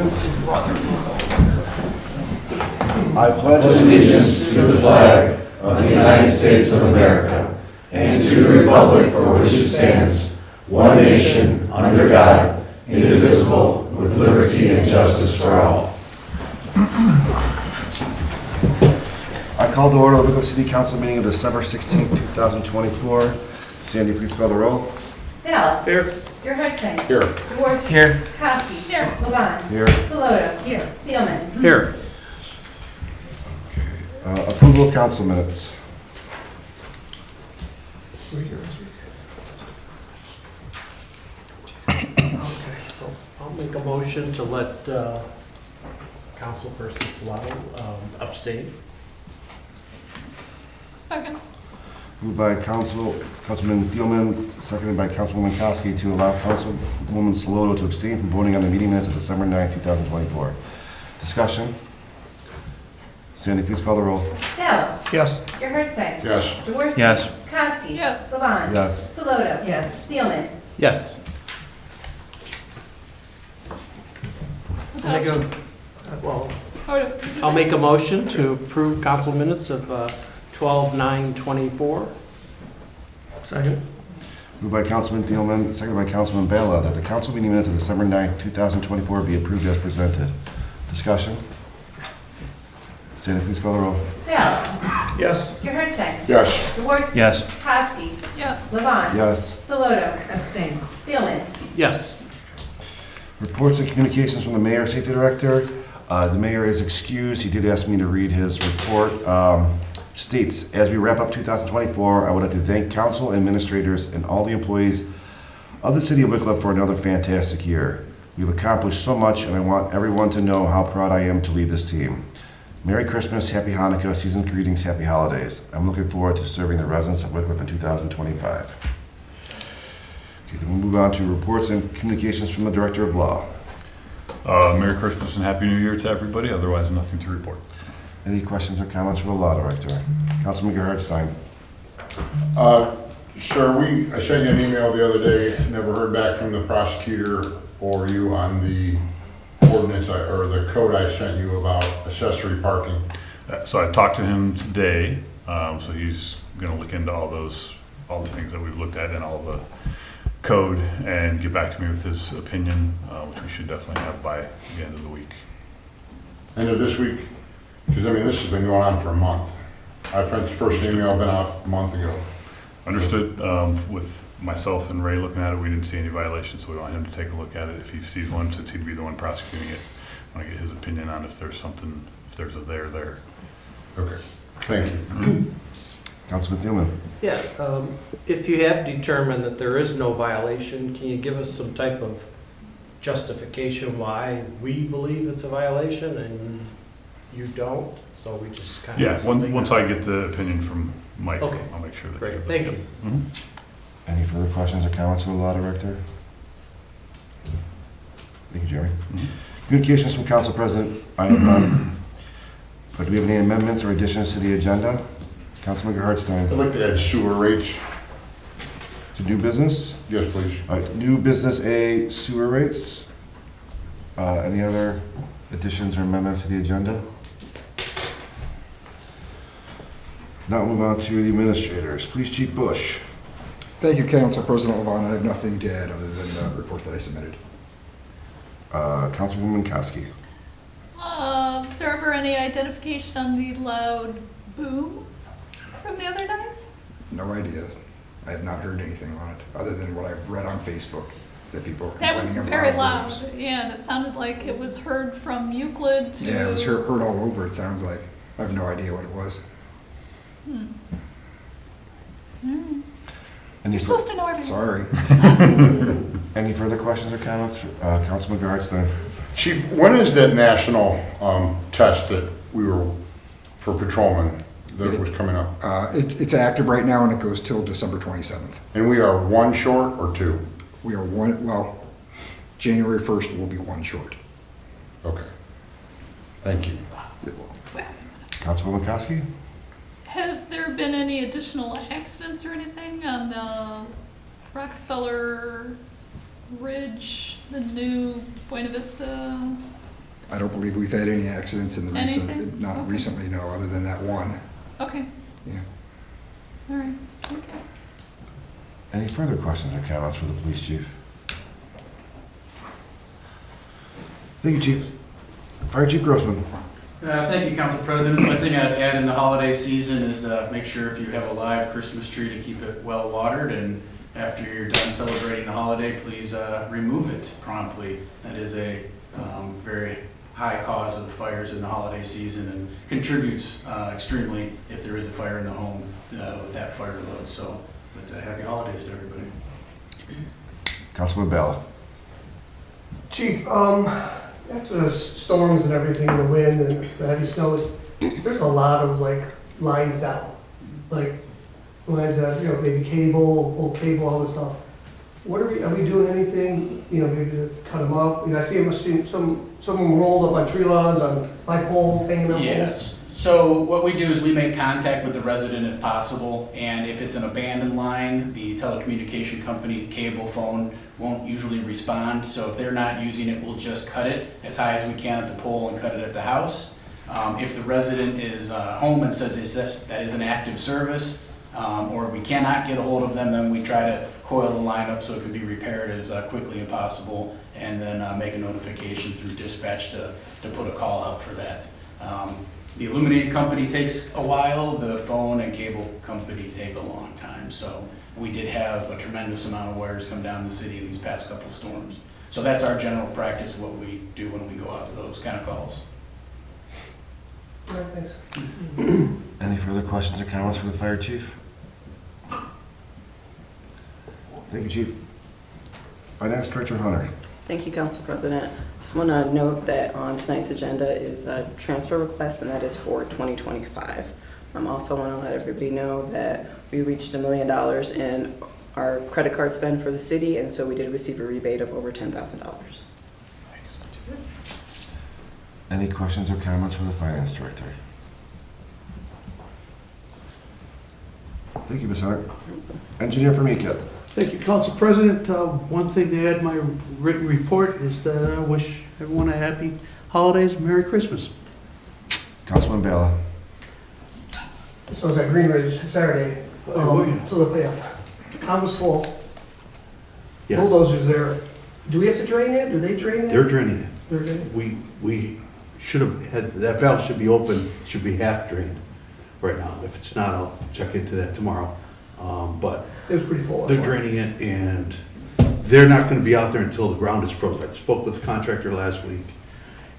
allegiance. I pledge allegiance to the flag of the United States of America and to the republic for which it stands, one nation, under God, indivisible, with liberty and justice for all. I call to order the Wickliffe City Council meeting of December 16th, 2024. Sandy, please call the roll. Ballot. Here. Gerhardstein. Here. Jaworski. Here. Kowski. Here. Levon. Here. Salota. Here. Thielman. Here. Approval of council minutes. I'll make a motion to let Councilperson Salado abstain. Second. Moved by Councilman Thielman, seconded by Councilwoman Kowski to allow Councilwoman Salota to abstain from voting on the meeting minutes of December 9th, 2024. Discussion. Sandy, please call the roll. Ballot. Yes. Gerhardstein. Yes. Jaworski. Yes. Kowski. Yes. Levon. Yes. Salota. Yes. Thielman. Yes. I'll make a motion to approve council minutes of 12/9/24. Second. Moved by Councilman Thielman, seconded by Councilman Bella, that the council meeting minutes of December 9th, 2024 be approved as presented. Discussion. Sandy, please call the roll. Ballot. Yes. Gerhardstein. Yes. Jaworski. Yes. Kowski. Yes. Levon. Yes. Salota. Abstain. Thielman. Yes. Reports and communications from the mayor, safety director. The mayor is excused. He did ask me to read his report. States, as we wrap up 2024, I would like to thank council, administrators, and all the employees of the city of Wickliffe for another fantastic year. We've accomplished so much, and I want everyone to know how proud I am to lead this team. Merry Christmas, Happy Hanukkah, season's greetings, Happy Holidays. I'm looking forward to serving the residents of Wickliffe in 2025. Okay, then we'll move on to reports and communications from the Director of Law. Merry Christmas and Happy New Year to everybody. Otherwise, nothing to report. Any questions or comments for the Law Director? Councilman Gerhardstein. Sir, I sent you an email the other day, never heard back from the prosecutor or you on the ordinance or the code I sent you about accessory parking. So I talked to him today, so he's going to look into all the things that we've looked at and all the code and get back to me with his opinion, which we should definitely have by the end of the week. End of this week? Because I mean, this has been going on for a month. I think the first email been out a month ago. Understood. With myself and Ray looking at it, we didn't see any violations, so we want him to take a look at it. If he sees one, since he'd be the one prosecuting it, I want to get his opinion on if there's something, if there's a there. Okay, thank you. Councilman Thielman. Yeah, if you have determined that there is no violation, can you give us some type of justification why we believe it's a violation and you don't? So we just kind of... Yeah, once I get the opinion from Mike, Okay. I'll make sure that... Great, thank you. Any further questions or comments for the Law Director? Thank you, Jeremy. Communications from Council President. I have none. But do we have any amendments or additions to the agenda? Councilman Gerhardstein. I'd like to add sewer rates. To new business? Yes, please. All right, new business A, sewer rates. Any other additions or amendments to the agenda? Now we'll move on to the administrators. Police Chief Bush. Thank you, Council President Levon. I have nothing to add other than the report that I submitted. Councilwoman Kowski. Is there ever any identification on the loud boom from the other night? No idea. I have not heard anything on it, other than what I've read on Facebook, that people are That was complaining very of loud. booms. Yeah, and it sounded like it was heard from Euclid to... Yeah, it was heard all over, it sounds like. I have no idea what it was. Any You're supposed to know everything. Sorry. Any further questions or comments? Councilman Gerhardstein. Chief, when is that national test that we were, for patrolmen, that was coming up? It's active right now and it goes till December 27th. And we are one short or two? We are January 1st will be one short. Okay. Thank you. Councilwoman Kowski. Have there been any additional accidents or anything on the Rockefeller Ridge, the new Buena Vista I don't believe we've had any accidents in the Anything? recent, not Okay. recently, no, other than that one. Okay, Yeah. all right, okay. Any further questions or comments for the police chief? Thank you, Chief. Fire Chief Grossman. Thank you, Council President. One thing I'd add in the holiday season is make sure if you have a live Christmas tree to keep it well watered, and after you're done celebrating the holiday, please remove it promptly. That is a very high cause of fires in the holiday season and contributes extremely if there is a fire in the home with that fire load. So, but happy holidays to everybody. Councilman Bella. Chief, after the storms and everything, the wind and the heavy snows, there's a lot of like lines down. Like lines that, maybe cable, old cable, all this stuff. Are we doing anything, maybe to cut them up? I see some of them rolled up on tree lawns, on light poles, hanging up poles. Yes. So what we do is we make contact with the resident if possible, and if it's an abandoned line, the telecommunication company, cable, phone, won't usually respond. So if they're not using it, we'll just cut it as high as we can at the pole and cut it at the house. If the resident is home and says that is an active service, or we cannot get a hold of them, then we try to coil the line up so it can be repaired as quickly as possible, and then make a notification through dispatch to put a call out for that. The illuminating company takes a while, the phone and cable company take a long time. So we did have a tremendous amount of wires come down the city in these past couple storms. So that's our general practice, what we do when we go out to those kind of calls. All right, thanks. Any further questions or comments for the fire chief? Thank you, Chief. Finance Director Hunter. Thank you, Council President. Just want to note that on tonight's agenda is a transfer request, and that is for 2025. Also want to let everybody know that we reached $1 million in our credit card spend for the city, and so we did receive a rebate of over $10,000. Any questions or comments for the Finance Director? Thank you, Ms. Hunter. Engineer Formica. Thank you, Council President. One thing to add in my written report is that I wish everyone a happy holidays, Merry Christmas. Councilman Bala. So it's at Green Ridge Saturday. Oh, yeah. So the pond was full. Yeah. Bulldozers there. Do we have to drain it? Do they drain it? They're draining it. They're draining We should have had, that valve should be open, should be half drained right now. If it's not, I'll check into that tomorrow. But it was pretty full. they're draining it, and they're not gonna be out there until the ground is frozen. I spoke with the contractor last week.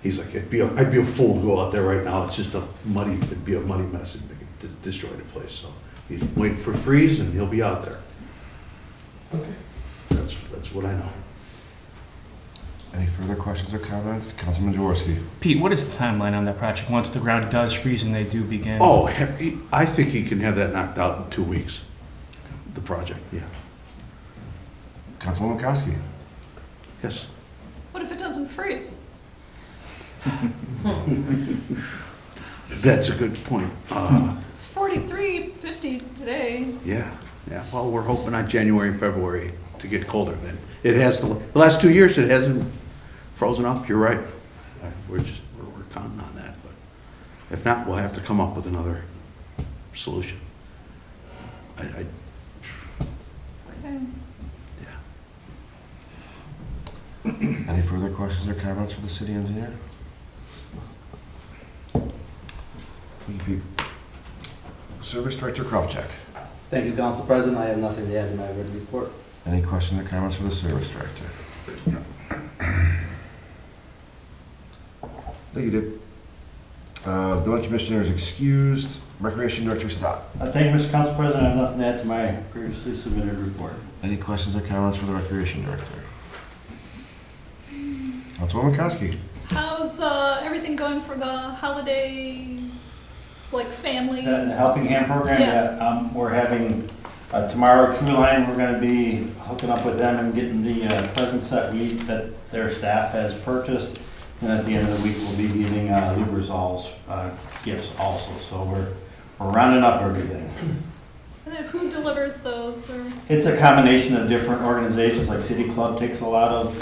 He's like, I'd be a fool to go out there right now. It's just it'd be a muddy mess. It'd destroy the place. So he's waiting for freeze, and he'll be out there. Okay. That's what I know. Any further questions or comments? Councilman Jaworski. Pete, what is the timeline on that project once the ground does freeze and they do begin? Oh, I think he can have that knocked out in 2 weeks. The project, yeah. Councilwoman Koski. Yes. What if it doesn't freeze? That's a good point. It's 43.50 today. Yeah. Well, we're hoping on January and February to get colder then. It has, the last 2 years, it hasn't frozen up, you're right. We're counting on that, but if not, we'll have to come up with another solution. Okay. Yeah. Any further questions or comments for the city engineer? Thank you, Pete. Service Director Kravchuk. Thank you, Council President. I have nothing to add to my written report. Any questions or comments for the Service Director? Thank you, Dib. Building Commissioner is excused. Recreation Director Stott. Thank you, Mr. Council President. I have nothing to add to my previously submitted report. Any questions or comments for the Recreation Director? Councilwoman Koski. How's everything going for the holiday, family? The Helping Hand program, Yes. we're having tomorrow True Line. We're going to be hooking up with them and getting the presents that their staff has purchased. And at the end of the week, we'll be giving Librasol's gifts also. So we're rounding up everything. And then who delivers those? Or? It's a combination of different organizations, like City Club takes a lot of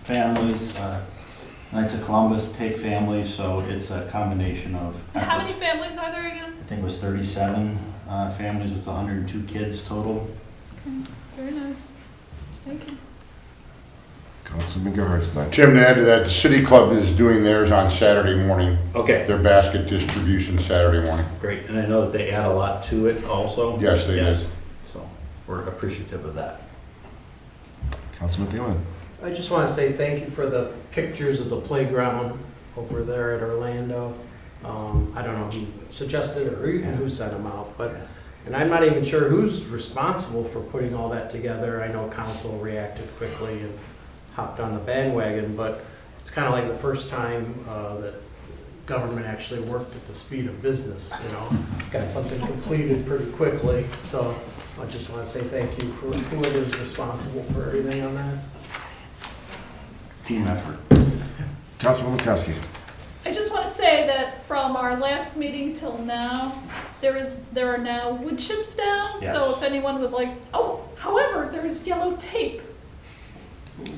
families. Knights of Columbus take families, so it's a combination of And how many efforts. families are there again? I think it was 37 families with 102 kids total. Okay, very nice. Thank you. Councilman Gerhardstein. Tim, to add to that, the City Club is doing theirs on Saturday morning, Okay, their basket distribution Saturday morning. great. And I know that they add a lot to it also. Yes, they did. So we're appreciative of that. Councilman Thielman. I just want to say thank you for the pictures of the playground over there at Orlando. I don't know who suggested it or even who sent them out, and I'm not even sure who's responsible for putting all that together. I know council reacted quickly and hopped on the bandwagon, but it's kind of like the first time that government actually worked at the speed of business, you know, got something completed pretty quickly. So I just want to say thank you for whoever's responsible for everything on that. Team effort. Councilwoman McCoskey. I just want to say that from our last meeting till now, there are now wood chips down. So if anyone would like, however, there's yellow tape.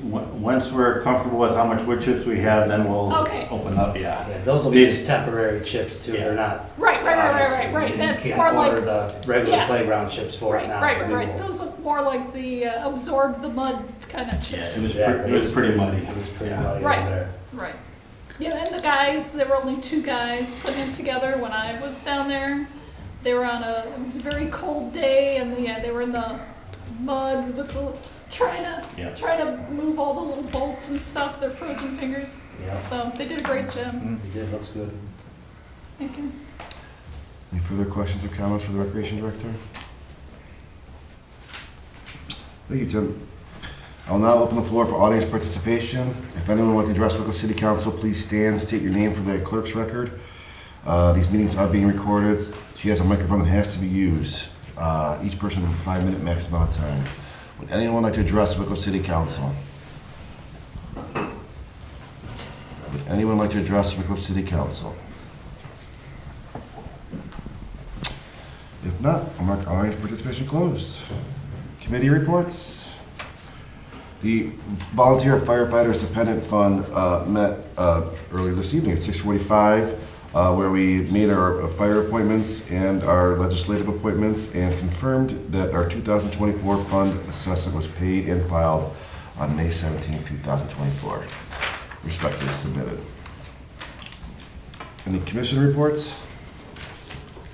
Once we're comfortable with how much wood chips we have, then we'll Okay. open up, yeah. Those will be just temporary chips too, they're not. Right. That's You more can't order like, the regular yeah. playground chips for it now. right. Those are more like the absorb the mud kind of chips. It was pretty muddy. It was pretty Yeah. muddy Right. over there. Right. Yeah, and the guys, there were only 2 guys putting it together when I was down there. They were on it was a very cold day, and they were in the mud with the, trying to move all the little bolts and stuff, their frozen fingers. Yeah. So they did a great job. It did, looks good. Thank you. Any further questions or comments for the Recreation Director? Thank you, Tim. I will now open the floor for audience participation. If anyone would like to address Wickliffe City Council, please stand, state your name for the clerk's record. These meetings are being recorded. She has a microphone that has to be used. Each person with a 5-minute max amount of time. Would anyone like to address Wickliffe City Council? Would anyone like to address Wickliffe City Council? If not, I'll mark audience participation closed. Committee reports. The Volunteer Firefighters Dependent Fund met earlier this evening at 6:45, where we made our fire appointments and our legislative appointments and confirmed that our 2024 fund assessment was paid and filed on May 17, 2024, respectively submitted. Any commission reports?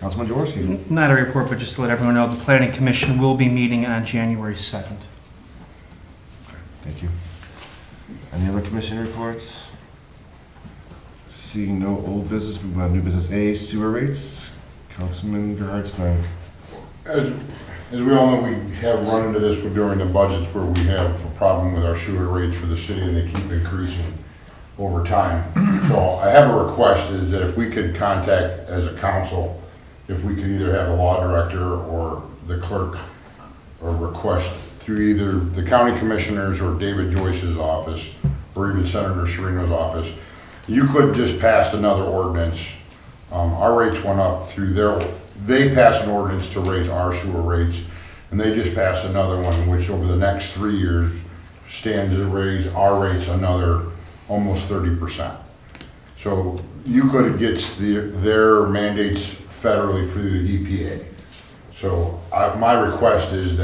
Councilman Jaworski. Not a report, but just to let everyone know, the Planning Commission will be meeting on January 2nd. Thank you. Any other commission reports? Seeing no old business, we move on to new business A, sewer rates. Councilman Gerhardstein. As we all know, we have run into this during the budgets where we have a problem with our sewer rates for the city and they keep increasing over time. So I have a request is that if we could contact as a council, if we could either have the law director or the clerk or request through either the county commissioners or David Joyce's office or even Senator Serino's office, you could just pass another ordinance. Our rates went up through they passed an ordinance to raise our sewer rates, and they just passed another one, which over the next 3 years stands to raise our rates another almost 30%. So you could get their mandates federally through the EPA. So my request is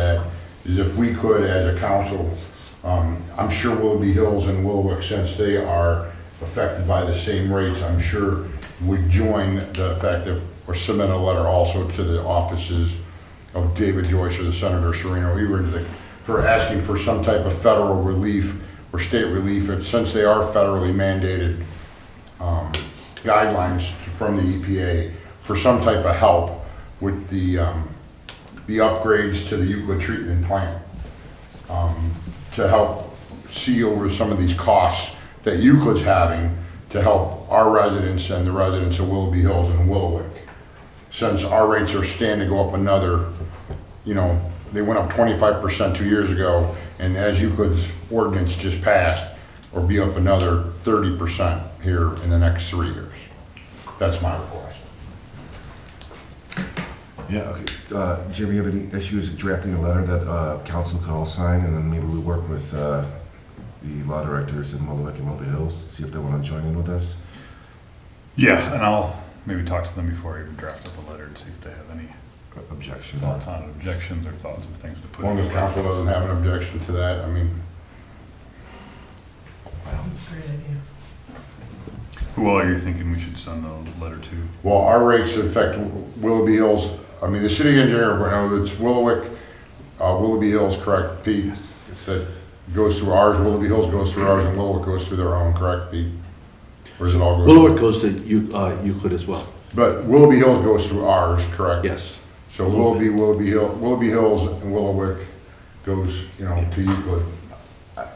if we could, as a council, I'm sure Willoughby Hills and Willowwick, since they are affected by the same rates, I'm sure would join the fact that, or submit a letter also to the offices of David Joyce or the Senator Serino, even for asking for some type of federal relief or state relief, since they are federally mandated guidelines from the EPA for some type of help with the upgrades to the Euclid treatment plant to help see over some of these costs that Euclid's having to help our residents and the residents of Willoughby Hills and Willowwick. Since our rates are standing to go up another, they went up 25% 2 years ago, and as Euclid's ordinance just passed, or be up another 30% here in the next 3 years. That's my request. Yeah, okay. Jim, you have any issues drafting a letter that council could all sign, and then maybe we work with the law directors in Wickliffe and Mobile Hills, see if they want to join in with us. Yeah, and I'll maybe talk to them before I even draft up a letter and see if they have any Objection. thoughts on it, objections or thoughts of things to As put long in. as council doesn't have an objection to that, I mean, That's a great idea. Who all are you thinking we should send the letter to? well, our rates affect Willoughby Hills. I mean, the city engineer, it's Willowick, Willoughby Hills, correct, Pete? That goes through ours, Willoughby Hills goes through ours, and Willowick goes through their own, correct, Pete? Or is it all? Willowick goes to Euclid as well. But Willoughby Hills goes through ours, correct? Yes. So Willoughby Hills and Willowick goes, to Euclid.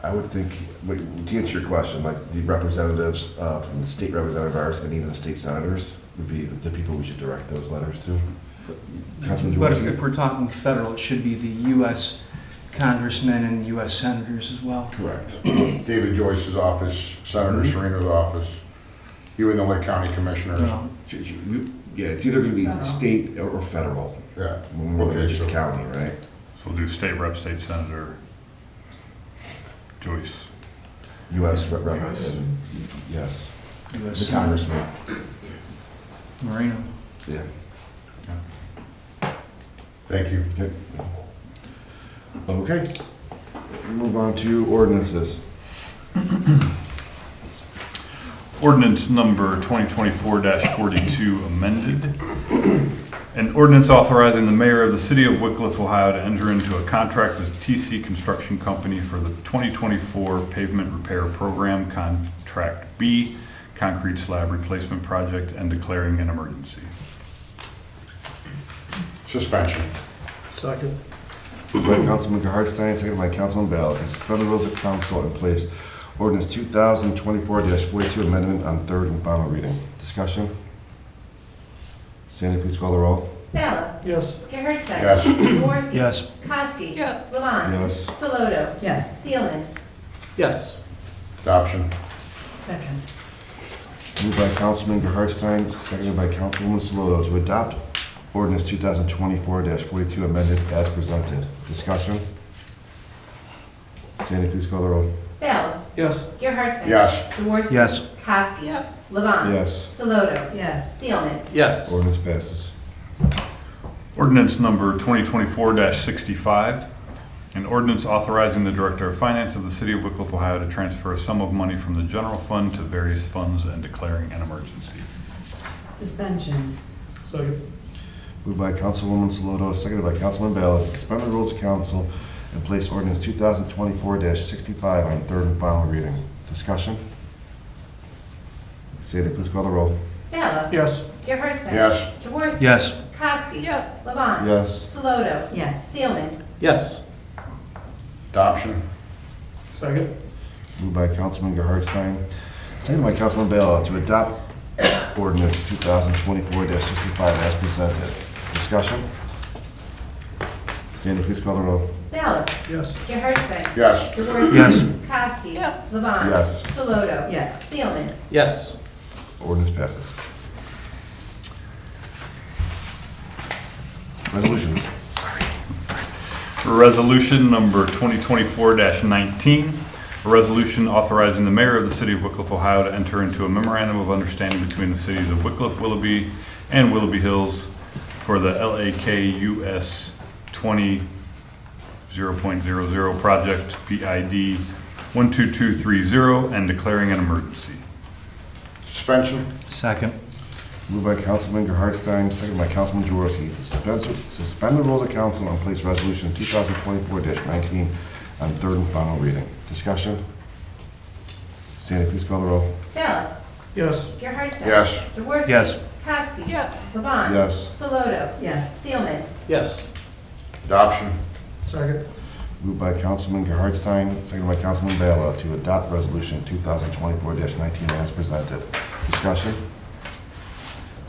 I would think, to answer your question, like the representatives from the state representative of ours and even the state senators would be the people we should direct those letters to. Councilman But Jaworski? if we're talking federal, it should be the U.S. congressmen and U.S. senators as well. Correct. David Joyce's office, Senator Sereno's office, you and the Lake County Commissioners. No. Yeah, it's either going to be state or federal. Yeah. More than just county, right? So we'll do state rep, state senator, Joyce. U.S. rep, and yes, U.S. the Senator congressman. Moreno. Yeah. Thank you. Yep. Okay. Move on to ordinances. Ordinance number 2024-42 amended. An ordinance authorizing the mayor of the city of Wickliffe, Ohio to enter into a contract with TC Construction Company for the 2024 pavement repair program, Contract B, concrete slab replacement project, and declaring an emergency. Suspension. Second. Moved by Councilman Gerhardstein, seconded by Councilman Ballard, to suspend the rules of council and place ordinance 2024-42 amendment on third and final reading. Discussion? Sandy, please call the roll. Ballard. Yes. Gerhardstein. Yes. Jaworski. Yes. Kowski. Yes. Levon. Yes. Soloto. Yes. Steelman. Yes. Adoption. Second. Moved by Councilman Gerhardstein, seconded by Councilwoman Saloto, to adopt ordinance 2024-42 amended as presented. Discussion? Sandy, please call the roll. Ballard. Yes. Gerhardstein. Yes. Jaworski. Yes. Kowski. Yes. Levon. Yes. Soloto. Yes. Steelman. Yes. Ordinance passes. Ordinance number 2024-65, an ordinance authorizing the Director of Finance of the City of Wickliffe, Ohio to transfer a sum of money from the general fund to various funds and declaring an emergency. Suspension. Second. Moved by Councilwoman Saloto, seconded by Councilman Ballard, to suspend the rules of council and place ordinance 2024-65 on third and final reading. Discussion? Sandy, please call the roll. Ballard. Yes. Gerhardstein. Yes. Jaworski. Yes. Kowski. Yes. Levon. Yes. Soloto. Yes. Steelman. Yes. Adoption. Second. Moved by Councilman Gerhardstein, seconded by Councilman Ballard, to adopt ordinance 2024-65 as presented. Discussion? Sandy, please call the roll. Ballard. Yes. Gerhardstein. Yes. Jaworski. Yes. Kowski. Yes. Levon. Yes. Soloto. Yes. Steelman. Yes. Ordinance passes. Resolutions. Resolution number 2024-19, a resolution authorizing the mayor of the city of Wickliffe, Ohio to enter into a memorandum of understanding between the cities of Wickliffe, Willoughby, and Willoughby Hills for the LAKUS 20.00 project PID 12230 and declaring an emergency. Suspension. Second. Moved by Councilman Gerhardstein, seconded by Councilman Jaworski, to suspend the rules of council and place resolution 2024-19 on third and final reading. Discussion? Sandy, please call the roll. Ballard. Yes. Gerhardstein. Yes. Jaworski. Yes. Kowski. Yes. Levon. Yes. Soloto. Yes. Steelman. Yes. Adoption. Second. Moved by Councilman Gerhardstein, seconded by Councilman Ballard, to adopt resolution 2024-19 as presented. Discussion?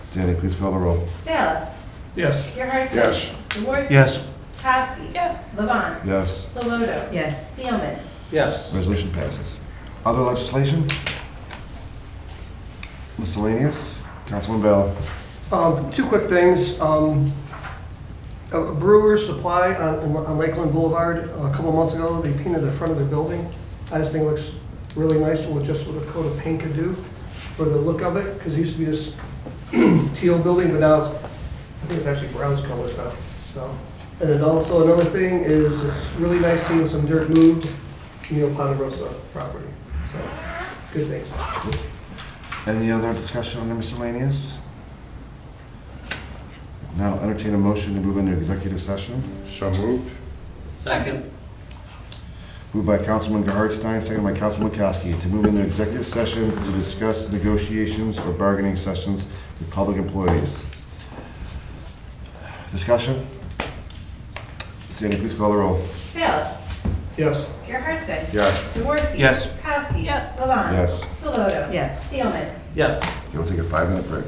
Sandy, please call the roll. Ballard. Yes. Gerhardstein. Yes. Jaworski. Yes. Kowski. Yes. Levon. Yes. Soloto. Yes. Steelman. Yes. Resolution passes. Other legislation? Miscellaneous? Councilman Ballard. Two quick things. A Brewer's Supply on Lakeland Boulevard, a couple months ago, they painted the front of their building. I just think it looks really nice with just with a coat of paint could do for the look of it, because it used to be this teal building, but now it's, I think it's actually bronze colors now, so. And then also another thing is it's really nice seeing some dirt moved, Ponderosa property, so, good things. Any other discussion on the miscellaneous? Now entertain a motion to move into executive session. So moved. Second. Moved by Councilman Gerhardstein, seconded by Councilman McCoskey, to move into executive session to discuss negotiations or bargaining sessions with public employees. Discussion? Sandy, please call the roll. Bill. Yes. Gerhardstein. Yes. Jaworski. Yes. Kowski. Yes. Levon. Yes. Saloto. Yes. Thielman. Yes. Okay, we'll take a 5-minute break.